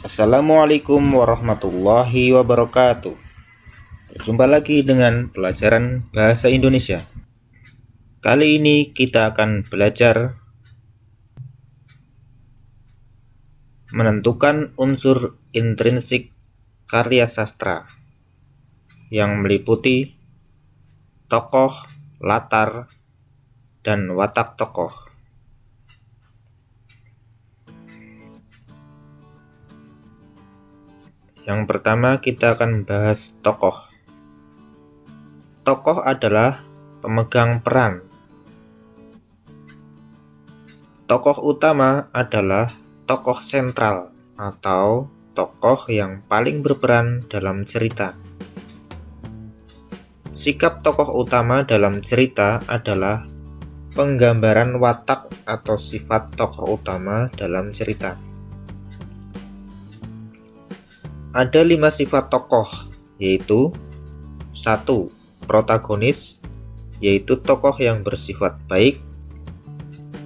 Assalamualaikum warahmatullahi wabarakatuh. Berjumpa lagi dengan pelajaran Bahasa Indonesia. Kali ini kita akan belajar menentukan unsur intrinsik karya sastra yang meliputi tokoh, latar, dan watak tokoh. Yang pertama kita akan membahas tokoh. Tokoh adalah pemegang peran. Tokoh utama adalah tokoh sentral atau tokoh yang paling berperan dalam cerita. Sikap tokoh utama dalam cerita adalah penggambaran watak atau sifat tokoh utama dalam cerita. Ada 5 sifat tokoh, yaitu 1. Protagonis, yaitu tokoh yang bersifat baik.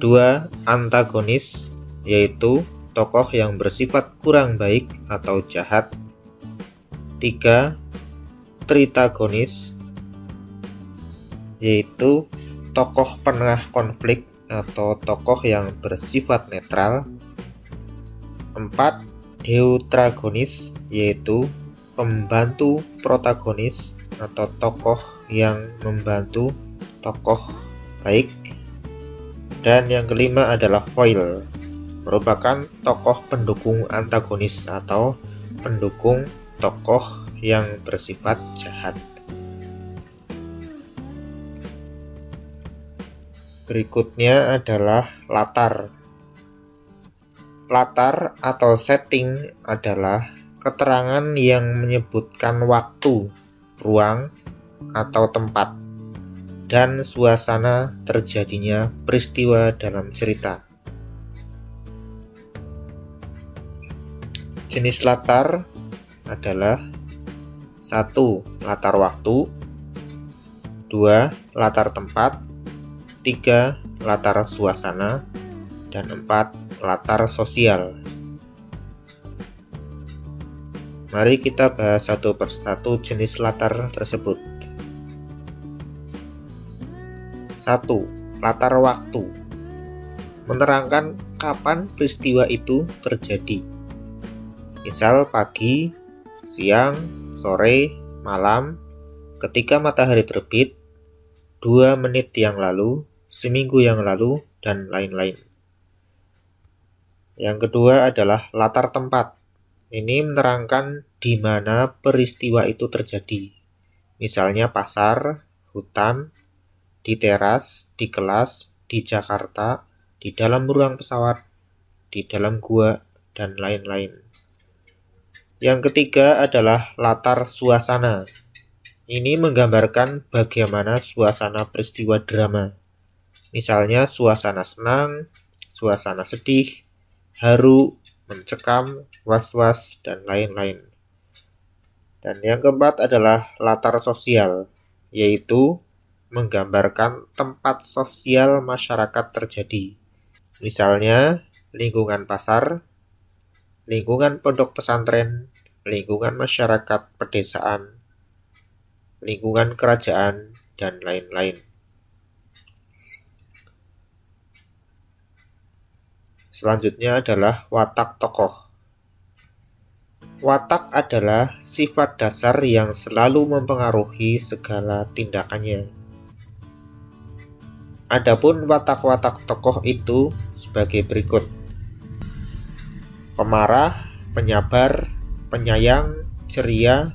2. Antagonis, yaitu tokoh yang bersifat kurang baik atau jahat. 3. Tritagonis, yaitu tokoh penengah konflik atau tokoh yang bersifat netral. 4. Deuteragonis, yaitu pembantu protagonis atau tokoh yang membantu tokoh baik. Dan yang kelima adalah foil, merupakan tokoh pendukung antagonis atau pendukung tokoh yang bersifat jahat. Berikutnya adalah latar. Latar atau setting adalah keterangan yang menyebutkan waktu, ruang, atau tempat, dan suasana terjadinya peristiwa dalam cerita. Jenis latar adalah 1. Latar waktu, 2. Latar tempat, 3. Latar suasana, dan 4. Latar sosial. Mari kita bahas satu persatu jenis latar tersebut. 1. Latar waktu, menerangkan kapan peristiwa itu terjadi. Misal pagi, siang, sore, malam, ketika matahari terbit, 2 menit yang lalu, seminggu yang lalu, dan lain-lain. Yang kedua adalah latar tempat. Ini menerangkan di mana peristiwa itu terjadi. Misalnya pasar, hutan, di teras, di kelas, di Jakarta, di dalam ruang pesawat, di dalam gua, dan lain-lain. Yang ketiga adalah latar suasana. Ini menggambarkan bagaimana suasana peristiwa drama. Misalnya suasana senang, suasana sedih, haru, mencekam, was-was, dan lain-lain. Dan yang keempat adalah latar sosial, yaitu menggambarkan tempat sosial masyarakat terjadi. Misalnya lingkungan pasar, lingkungan pondok pesantren, lingkungan masyarakat pedesaan, lingkungan kerajaan, dan lain-lain. Selanjutnya adalah watak tokoh. Watak adalah sifat dasar yang selalu mempengaruhi segala tindakannya. Adapun watak-watak tokoh itu sebagai berikut: pemarah, penyabar, penyayang, ceria,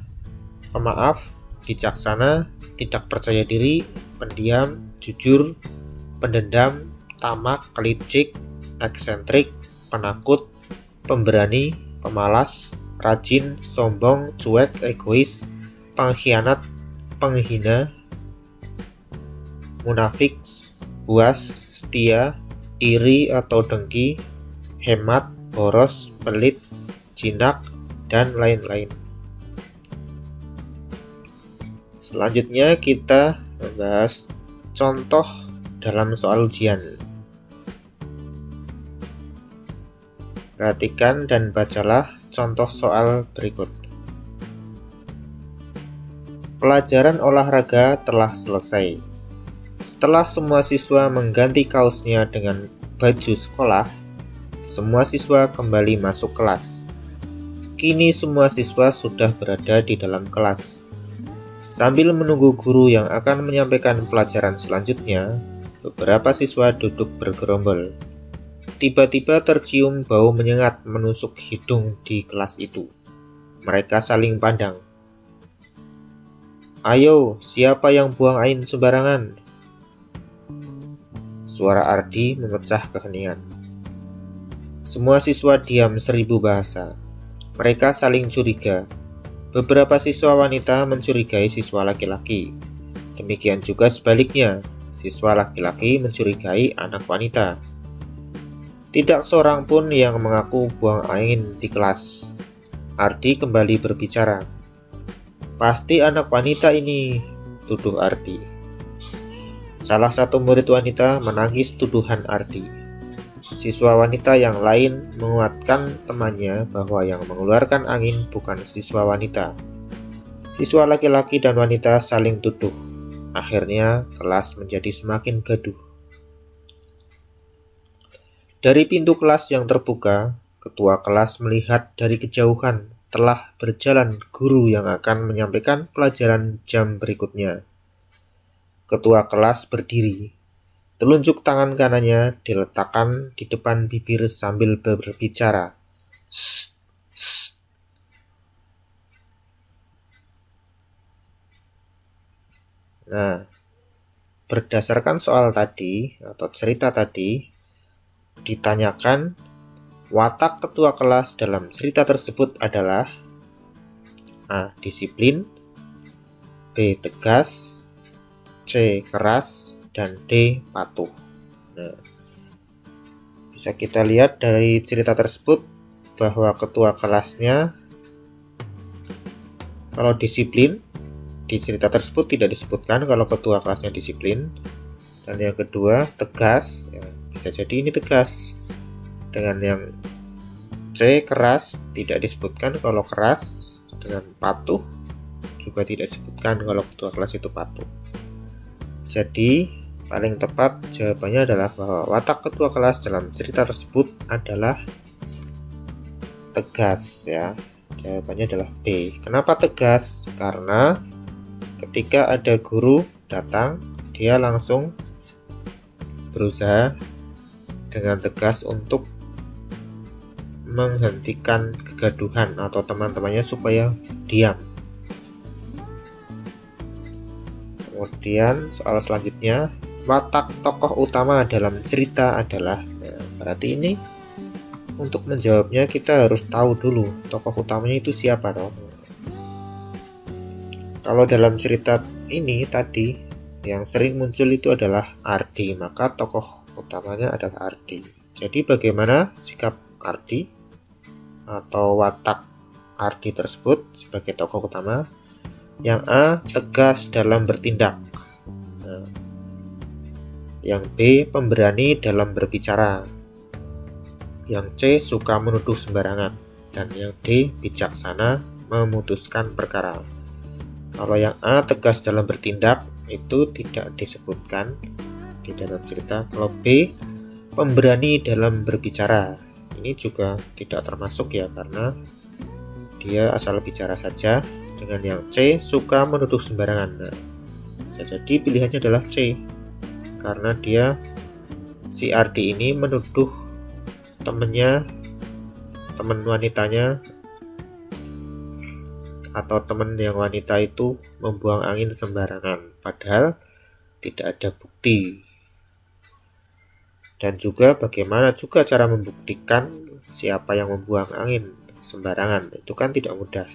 pemaaf, bijaksana, tidak percaya diri, pendiam, jujur, pendendam, tamak, licik, eksentrik, penakut, pemberani, pemalas, rajin, sombong, cuek, egois, pengkhianat, penghina, munafik, buas, setia, iri atau dengki, hemat, boros, pelit, jinak, dan lain-lain. Selanjutnya kita membahas contoh dalam soal ujian. Perhatikan dan bacalah contoh soal berikut. Pelajaran olahraga telah selesai. Setelah semua siswa mengganti kaosnya dengan baju sekolah, semua siswa kembali masuk kelas. Kini semua siswa sudah berada di dalam kelas. Sambil menunggu guru yang akan menyampaikan pelajaran selanjutnya, beberapa siswa duduk bergerombol. Tiba-tiba tercium bau menyengat menusuk hidung di kelas itu. Mereka saling pandang. "Ayo, siapa yang buang air sembarangan?" Suara Ardi memecah keheningan. Semua siswa diam 1000 bahasa. Mereka saling curiga. Beberapa siswa wanita mencurigai siswa laki-laki. Demikian juga sebaliknya, siswa laki-laki mencurigai anak wanita. Tidak seorang pun yang mengaku buang angin di kelas. Ardi kembali berbicara. "Pasti anak wanita ini," tuduh Ardi. Salah satu murid wanita menangis tuduhan Ardi. Siswa wanita yang lain menguatkan temannya bahwa yang mengeluarkan angin bukan siswa wanita. Siswa laki-laki dan wanita saling tuduh. Akhirnya kelas menjadi semakin gaduh. Dari pintu kelas yang terbuka, ketua kelas melihat dari kejauhan telah berjalan guru yang akan menyampaikan pelajaran jam berikutnya. Ketua kelas berdiri. Telunjuk tangan kanannya diletakkan di depan bibir sambil berbicara. "Shh, shh." Nah, berdasarkan soal tadi atau cerita tadi, ditanyakan watak ketua kelas dalam cerita tersebut adalah A. Disiplin, B. Tegas, C. Keras, dan D. Patuh. Nah, bisa kita lihat dari cerita tersebut bahwa ketua kelasnya kalau disiplin, di cerita tersebut tidak disebutkan kalau ketua kelasnya disiplin. Dan yang kedua, tegas, ya, bisa jadi ini tegas. Dengan yang C, keras, tidak disebutkan kalau keras. Dengan patuh juga tidak disebutkan kalau ketua kelas itu patuh. Jadi paling tepat jawabannya adalah bahwa watak ketua kelas dalam cerita tersebut adalah tegas, ya. Jawabannya adalah B. Kenapa tegas? Karena ketika ada guru datang, dia langsung berusaha dengan tegas untuk menghentikan kegaduhan atau teman-temannya supaya diam. Kemudian soal selanjutnya, watak tokoh utama dalam cerita adalah, berarti ini untuk menjawabnya kita harus tahu dulu tokoh utamanya itu siapa toh. Kalau dalam cerita ini tadi yang sering muncul itu adalah Ardi, maka tokoh utamanya adalah Ardi. Jadi bagaimana sikap Ardi atau watak Ardi tersebut sebagai tokoh utama? Yang A, tegas dalam bertindak. Yang B, pemberani dalam berbicara. Yang C, suka menuduh sembarangan. Dan yang D, bijaksana memutuskan perkara. Kalau yang A, tegas dalam bertindak, itu tidak disebutkan di dalam cerita. Kalau B, pemberani dalam berbicara, ini juga tidak termasuk ya, karena dia asal bicara saja. Dengan yang C, suka menuduh sembarangan. Nah, bisa jadi pilihannya adalah C, karena dia, si Ardi ini menuduh teman wanitanya atau teman yang wanita itu membuang angin sembarangan, padahal tidak ada bukti. Dan juga bagaimana juga cara membuktikan siapa yang membuang angin sembarangan, itu kan tidak mudah.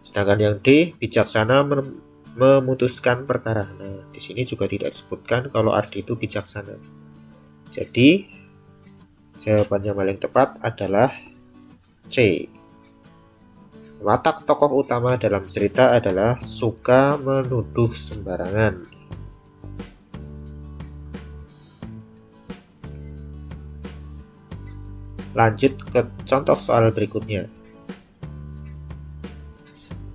Sedangkan yang D, bijaksana memutuskan perkara. Nah, di sini juga tidak disebutkan kalau Ardi itu bijaksana. Jadi jawabannya paling tepat adalah C. Watak tokoh utama dalam cerita adalah suka menuduh sembarangan. Lanjut ke contoh soal berikutnya.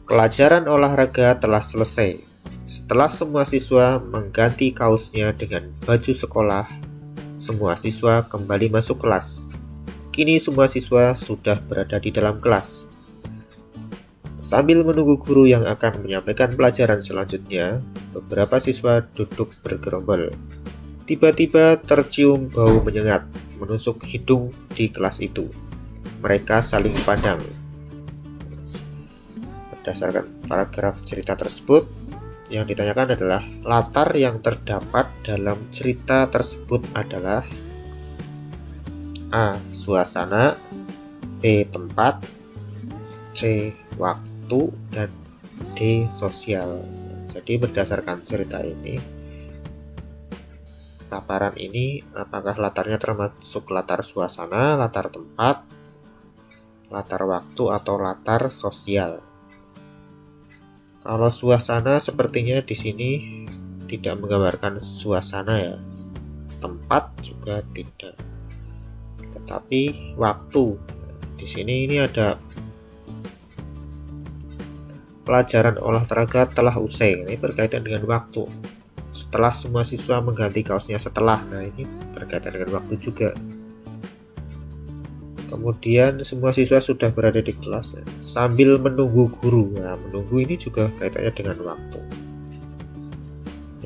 Pelajaran olahraga telah selesai. Setelah semua siswa mengganti kaosnya dengan baju sekolah, semua siswa kembali masuk kelas. Kini semua siswa sudah berada di dalam kelas. Sambil menunggu guru yang akan menyampaikan pelajaran selanjutnya, beberapa siswa duduk bergerombol. Tiba-tiba tercium bau menyengat menusuk hidung di kelas itu. Mereka saling pandang. Berdasarkan paragraf cerita tersebut, yang ditanyakan adalah latar yang terdapat dalam cerita tersebut adalah A. Suasana, B. Tempat, C. Waktu, dan D. Sosial. Jadi berdasarkan cerita ini, paparan ini apakah latarnya termasuk latar suasana, latar tempat, latar waktu, atau latar sosial? Kalau suasana sepertinya di sini tidak menggambarkan suasana ya. Tempat juga tidak. Tetapi waktu. Di sini ini ada pelajaran olahraga telah usai. Ini berkaitan dengan waktu. Setelah semua siswa mengganti kaosnya setelah. Nah, ini berkaitan dengan waktu juga. Kemudian semua siswa sudah berada di kelas sambil menunggu guru. Nah, menunggu ini juga kaitannya dengan waktu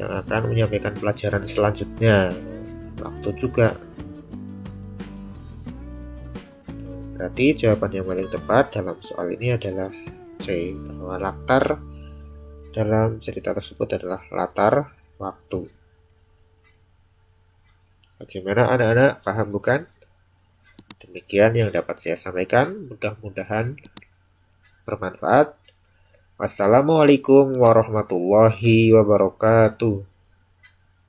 yang akan menyampaikan pelajaran selanjutnya. Waktu juga. Berarti jawaban yang paling tepat dalam soal ini adalah C, bahwa latar dalam cerita tersebut adalah latar waktu. Bagaimana anak-anak, paham bukan? Demikian yang dapat saya sampaikan, mudah-mudahan bermanfaat. Wassalamualaikum warahmatullahi wabarakatuh.